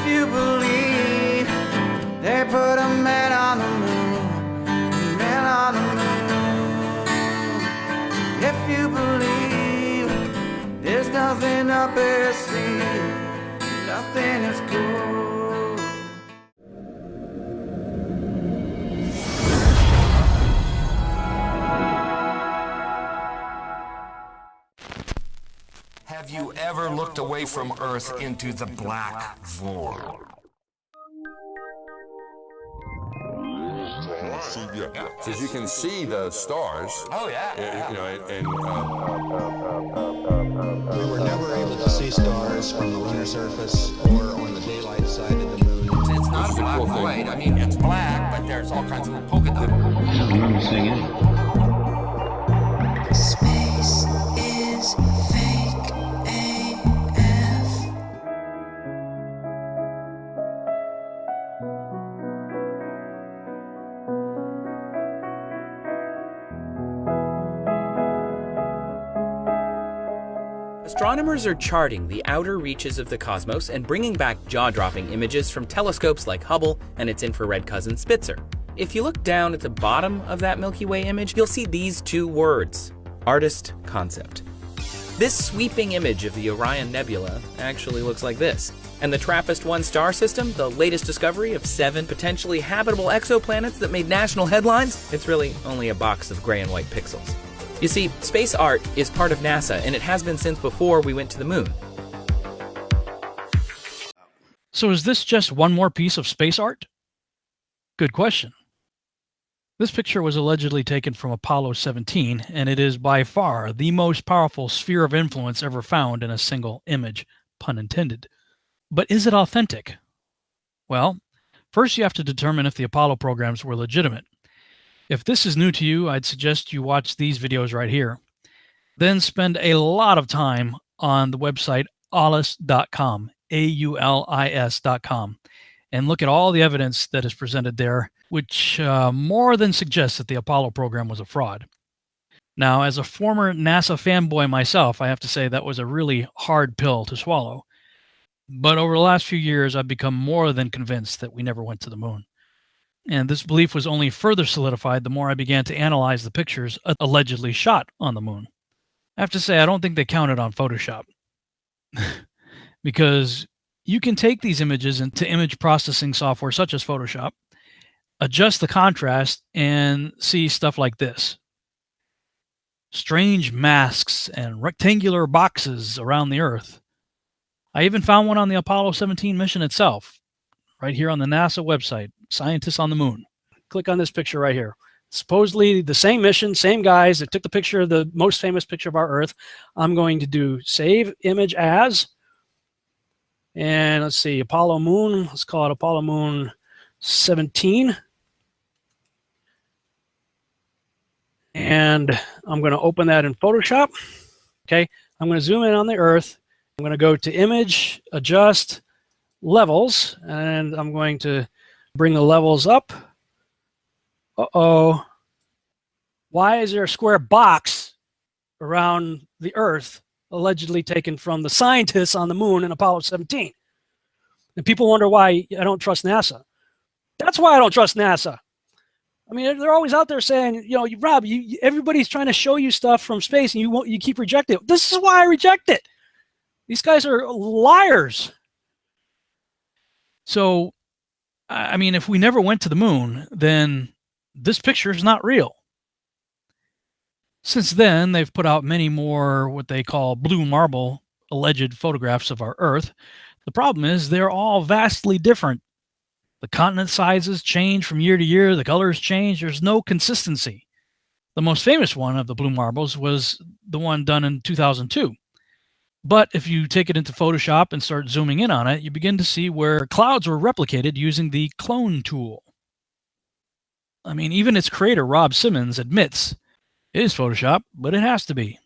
you believe they put a man on the moon, a man on the moon. If you believe there's nothing up at sea, nothing is cool. Have you ever looked away from Earth into the black void? Because you can see the stars. Oh yeah. We were never able to see stars from the lunar surface or on the daylight side of the moon. It's not a black void. I mean, it's black, but there's all kinds of little polka dots. I don't understand anything. Space is fake AF. Astronomers are charting the outer reaches of the cosmos and bringing back jaw-dropping images from telescopes like Hubble and its infrared cousin Spitzer. If you look down at the bottom of that Milky Way image, you'll see these two words: artist concept. This sweeping image of the Orion Nebula actually looks like this. And the TRAPPIST-1 star system, the latest discovery of 7 potentially habitable exoplanets that made national headlines, it's really only a box of gray and white pixels. You see, space art is part of NASA, and it has been since before we went to the moon. So is this just one more piece of space art? Good question. This picture was allegedly taken from Apollo 17, and it is by far the most powerful sphere of influence ever found in a single image, pun intended. But is it authentic? Well, first you have to determine if the Apollo programs were legitimate. If this is new to you, I'd suggest you watch these videos right here. Then spend a lot of time on the website aulis.com, AULIS.com, and look at all the evidence that is presented there, which more than suggests that the Apollo program was a fraud. Now, as a former NASA fanboy myself, I have to say that was a really hard pill to swallow. But over the last few years, I've become more than convinced that we never went to the moon. And this belief was only further solidified the more I began to analyze the pictures allegedly shot on the moon. I have to say, I don't think they counted on Photoshop. Because you can take these images into image processing software such as Photoshop, adjust the contrast, and see stuff like this. Strange masks and rectangular boxes around the Earth. I even found one on the Apollo 17 mission itself, right here on the NASA website, Scientists on the Moon. Click on this picture right here. Supposedly the same mission, same guys that took the picture of the most famous picture of our Earth. I'm going to do save image as, and let's see, Apollo Moon. Let's call it Apollo Moon 17. And I'm going to open that in Photoshop. Okay, I'm going to zoom in on the Earth. I'm going to go to Image, Adjust, Levels, and I'm going to bring the levels up. Uh-oh. Why is there a square box around the Earth allegedly taken from the scientists on the moon in Apollo 17? And people wonder why I don't trust NASA. That's why I don't trust NASA. I mean, they're always out there saying, you know, Rob, everybody's trying to show you stuff from space and you keep rejecting it. This is why I reject it. These guys are liars. So, I mean, if we never went to the moon, then this picture is not real. Since then, they've put out many more what they call blue marble alleged photographs of our Earth. The problem is they're all vastly different. The continent sizes change from year to year. The colors change. There's no consistency. The most famous one of the blue marbles was the one done in 2002. But if you take it into Photoshop and start zooming in on it, you begin to see where clouds were replicated using the clone tool. I mean, even its creator, Rob Simmons, admits it is Photoshop, but it has to be.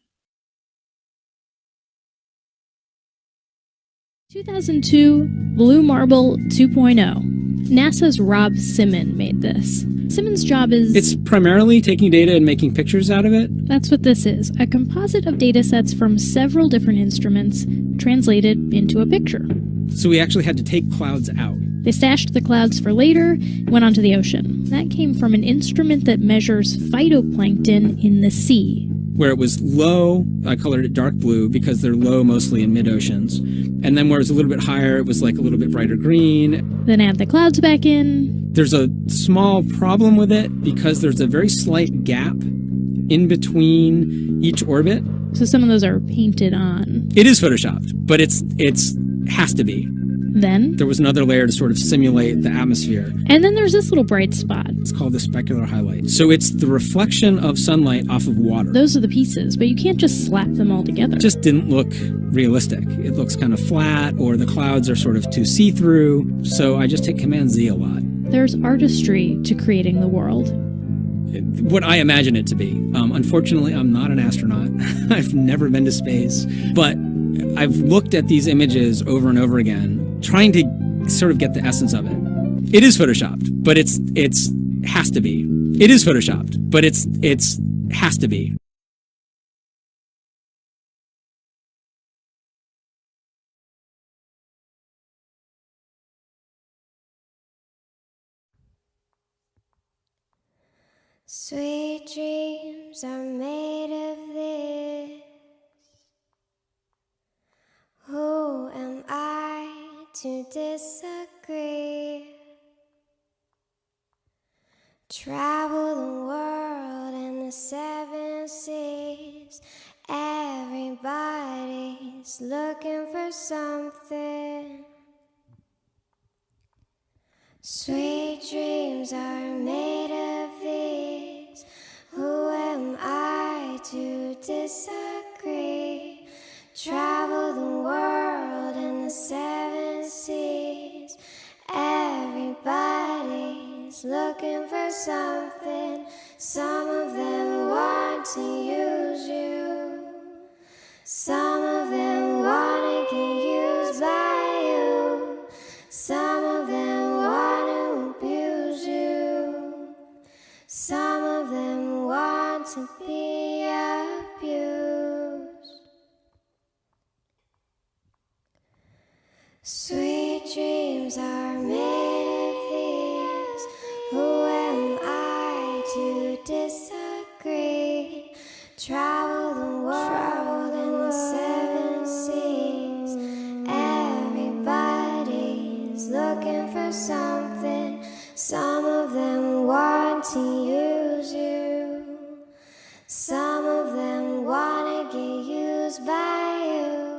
2002 Blue Marble 2.0. NASA's Rob Simmons made this. Simmons' job is... It's primarily taking data and making pictures out of it. That's what this is. A composite of data sets from several different instruments translated into a picture. So we actually had to take clouds out. They stashed the clouds for later, went onto the ocean. That came from an instrument that measures phytoplankton in the sea. Where it was low, I colored it dark blue because they're low mostly in mid-oceans. And then where it was a little bit higher, it was like a little bit brighter green. Then add the clouds back in. There's a small problem with it because there's a very slight gap in between each orbit. So some of those are painted on. It is photoshopped, but it's has to be. Then There was another layer to sort of simulate the atmosphere. and then there's this little bright spot. It's called the specular highlight. So it's the reflection of sunlight off of water. Those are the pieces, but you can't just slap them all together. It just didn't look realistic. It looks kind of flat, or the clouds are sort of too see-through. So I just hit Command Z a lot. There's artistry to creating the world. What I imagine it to be. Unfortunately, I'm not an astronaut. I've never been to space. But I've looked at these images over and over again, trying to sort of get the essence of it. It is photoshopped, but it's has to be. It is photoshopped, but it's has to be. Sweet dreams are made of this. Who am I to disagree? Travel the world and the seven seas. Everybody's looking for something. Sweet dreams are made of these. Who am I to disagree? Travel the world and the seven seas. Everybody's looking for something. Some of them want to use you. Some of them want to get used by you. Some of them want to abuse you. Some of them want to be abused. Sweet dreams are made of these. Who am I to disagree? Travel the world and the seven seas. Everybody's looking for something. Some of them want to use you. Some of them want to get used by you.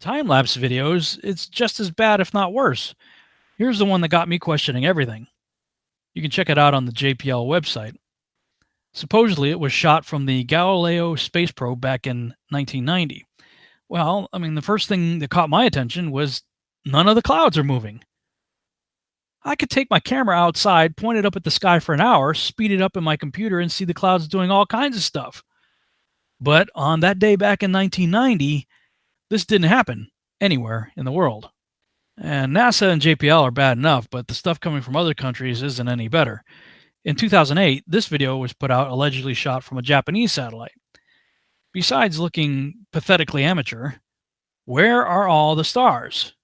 Time-lapse videos, it's just as bad, if not worse. Here's the one that got me questioning everything. You can check it out on the JPL website. Supposedly, it was shot from the Galileo space probe back in 1990. Well, I mean, the first thing that caught my attention was none of the clouds are moving. I could take my camera outside, point it up at the sky for an hour, speed it up in my computer, and see the clouds doing all kinds of stuff. But on that day back in 1990, this didn't happen anywhere in the world. And NASA and JPL are bad enough, but the stuff coming from other countries isn't any better. In 2008, this video was put out allegedly shot from a Japanese satellite. Besides looking pathetically amateur, where are all the stars?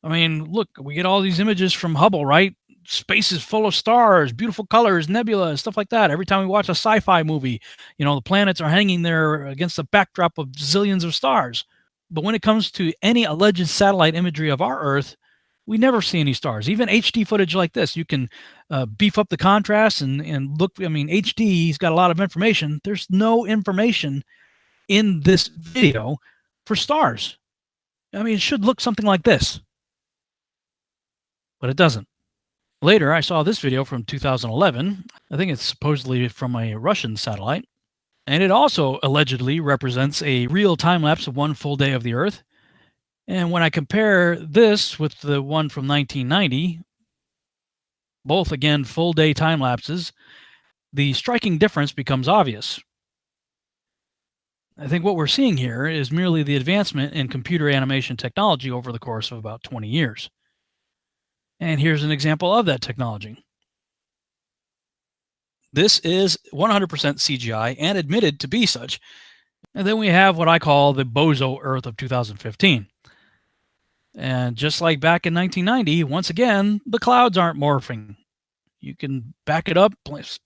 I mean, look, we get all these images from Hubble, right? Space is full of stars, beautiful colors, nebula, stuff like that. Every time we watch a sci-fi movie, the planets are hanging there against a backdrop of zillions of stars. But when it comes to any alleged satellite imagery of our Earth, we never see any stars. Even HD footage like this, you can beef up the contrast and look. I mean, HD's got a lot of information. There's no information in this video for stars. I mean, it should look something like this, but it doesn't. Later, I saw this video from 2011. I think it's supposedly from a Russian satellite. And it also allegedly represents a real time lapse of one full day of the Earth. And when I compare this with the one from 1990, both again full day time lapses, the striking difference becomes obvious. I think what we're seeing here is merely the advancement in computer animation technology over the course of about 20 years. And here's an example of that technology. This is 100% CGI and admitted to be such. And then we have what I call the bozo Earth of 2015. And just like back in 1990, once again, the clouds aren't morphing. You can back it up,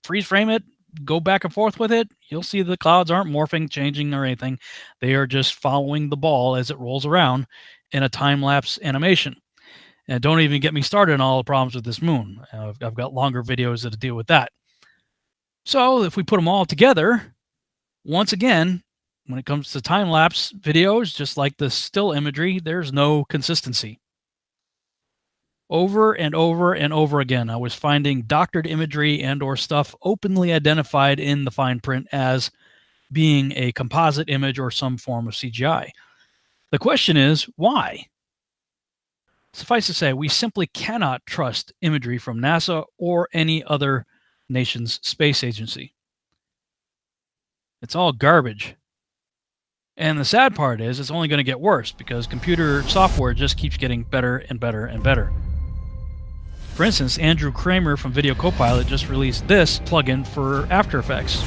freeze frame it, go back and forth with it. You'll see the clouds aren't morphing, changing, or anything. They are just following the ball as it rolls around in a time-lapse animation. And don't even get me started on all the problems with this moon. I've got longer videos that deal with that. So if we put them all together, once again, when it comes to time-lapse videos, just like the still imagery, there's no consistency. Over and over and over again, I was finding doctored imagery and or stuff openly identified in the fine print as being a composite image or some form of CGI. The question is, why? Suffice to say, we simply cannot trust imagery from NASA or any other nation's space agency. It's all garbage. And the sad part is it's only going to get worse because computer software just keeps getting better and better and better. For instance, Andrew Kramer from Video Copilot just released this plugin for After Effects.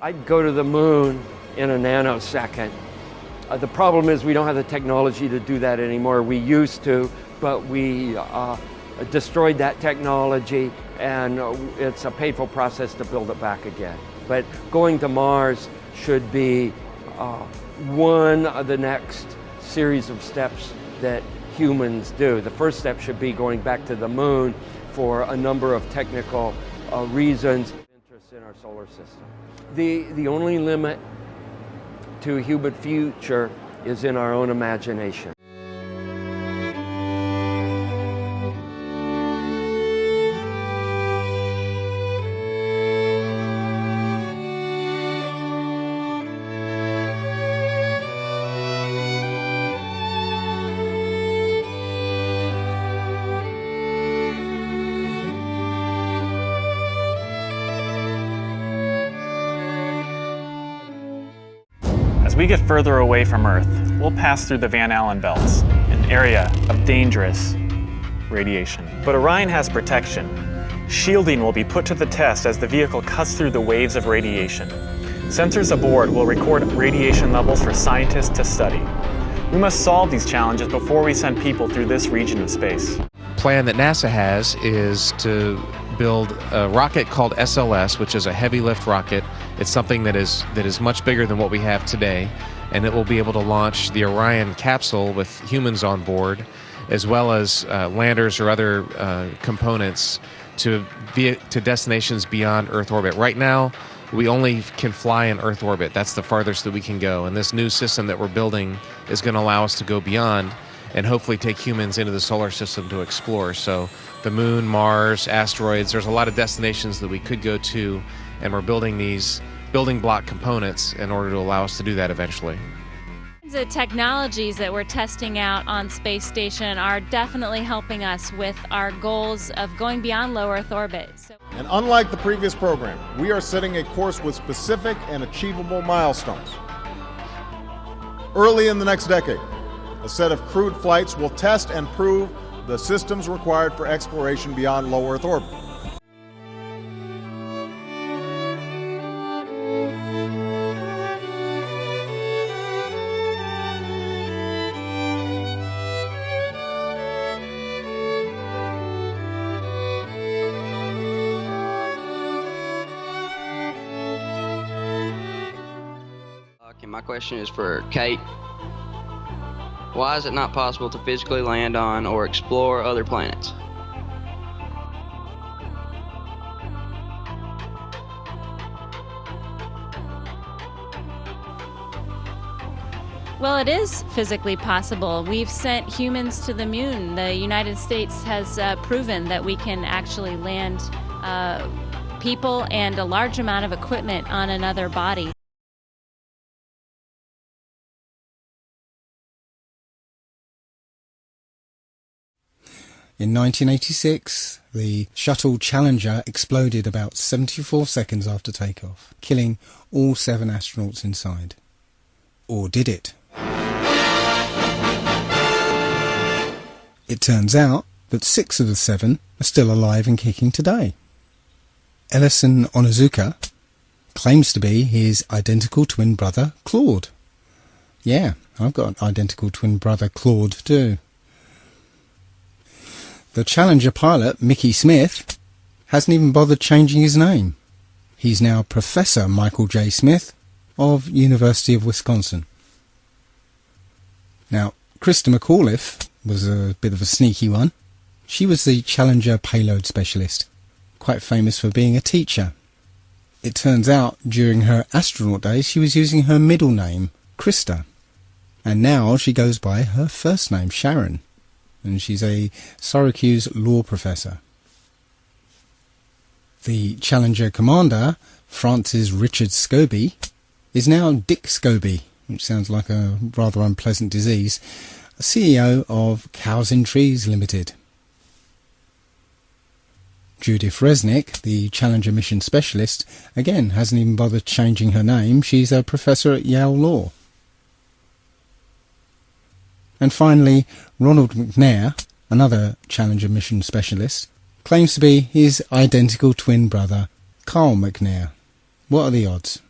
I'd go to the moon in a nanosecond. The problem is we don't have the technology to do that anymore. We used to, but we destroyed that technology, and it's a painful process to build it back again. But going to Mars should be one of the next series of steps that humans do. The first step should be going back to the moon for a number of technical reasons. Interest in our solar system. The only limit to a human future is in our own imagination. As we get further away from Earth, we'll pass through the Van Allen belts, an area of dangerous radiation. But Orion has protection. Shielding will be put to the test as the vehicle cuts through the waves of radiation. Sensors aboard will record radiation levels for scientists to study. We must solve these challenges before we send people through this region of space. Plan that NASA has is to build a rocket called SLS, which is a heavy lift rocket. It's something that is much bigger than what we have today, and it will be able to launch the Orion capsule with humans on board, as well as landers or other components to destinations beyond Earth orbit. Right now, we only can fly in Earth orbit. That's the farthest that we can go. And this new system that we're building is going to allow us to go beyond and hopefully take humans into the solar system to explore. So the moon, Mars, asteroids, there's a lot of destinations that we could go to, and we're building these building block components in order to allow us to do that eventually. The technologies that we're testing out on Space Station are definitely helping us with our goals of going beyond low Earth orbit. And unlike the previous program, we are setting a course with specific and achievable milestones. Early in the next decade, a set of crewed flights will test and prove the systems required for exploration beyond low Earth orbit. My question is for Kate. Why is it not possible to physically land on or explore other planets? Well, it is physically possible. We've sent humans to the moon. The United States has proven that we can actually land people and a large amount of equipment on another body. In 1986, the shuttle Challenger exploded about 74 seconds after takeoff, killing all 7 astronauts inside. Or did it? It turns out that 6 of the 7 are still alive and kicking today. Ellison Onizuka claims to be his identical twin brother, Claude. Yeah, I've got an identical twin brother, Claude, too. The Challenger pilot, Mickey Smith, hasn't even bothered changing his name. He's now Professor Michael J. Smith of University of Wisconsin. Now, Krista McAuliffe was a bit of a sneaky one. She was the Challenger payload specialist, quite famous for being a teacher. It turns out during her astronaut days she was using her middle name, Krista, and now she goes by her first name, Sharon. And she's a Syracuse law professor. The Challenger commander, Francis Richard Scobie, is now Dick Scobie, which sounds like a rather unpleasant disease, CEO of Cows in Trees Limited. Judith Resnick, the Challenger mission specialist, again hasn't even bothered changing her name. She's a professor at Yale Law. And finally, Ronald McNair, another Challenger mission specialist, claims to be his identical twin brother, Carl McNair. What are the odds?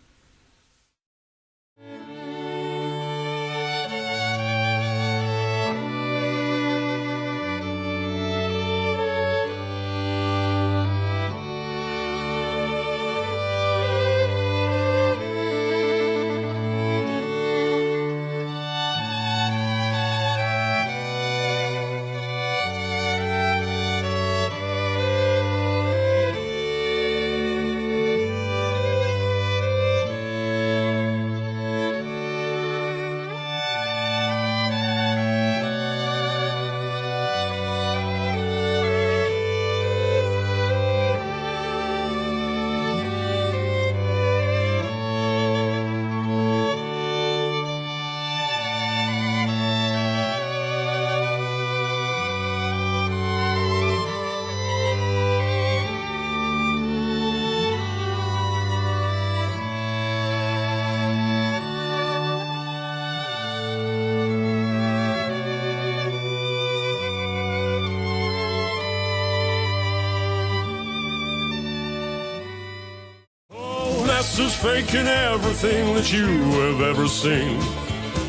NASA's faking everything that you have ever seen.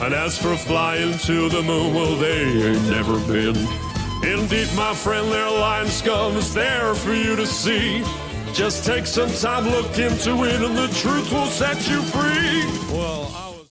And as for flying to the moon, well, they ain't never been. Indeed, my friend, their lying scum is there for you to see. Just take some time, look into it, and the truth will set you free. Well,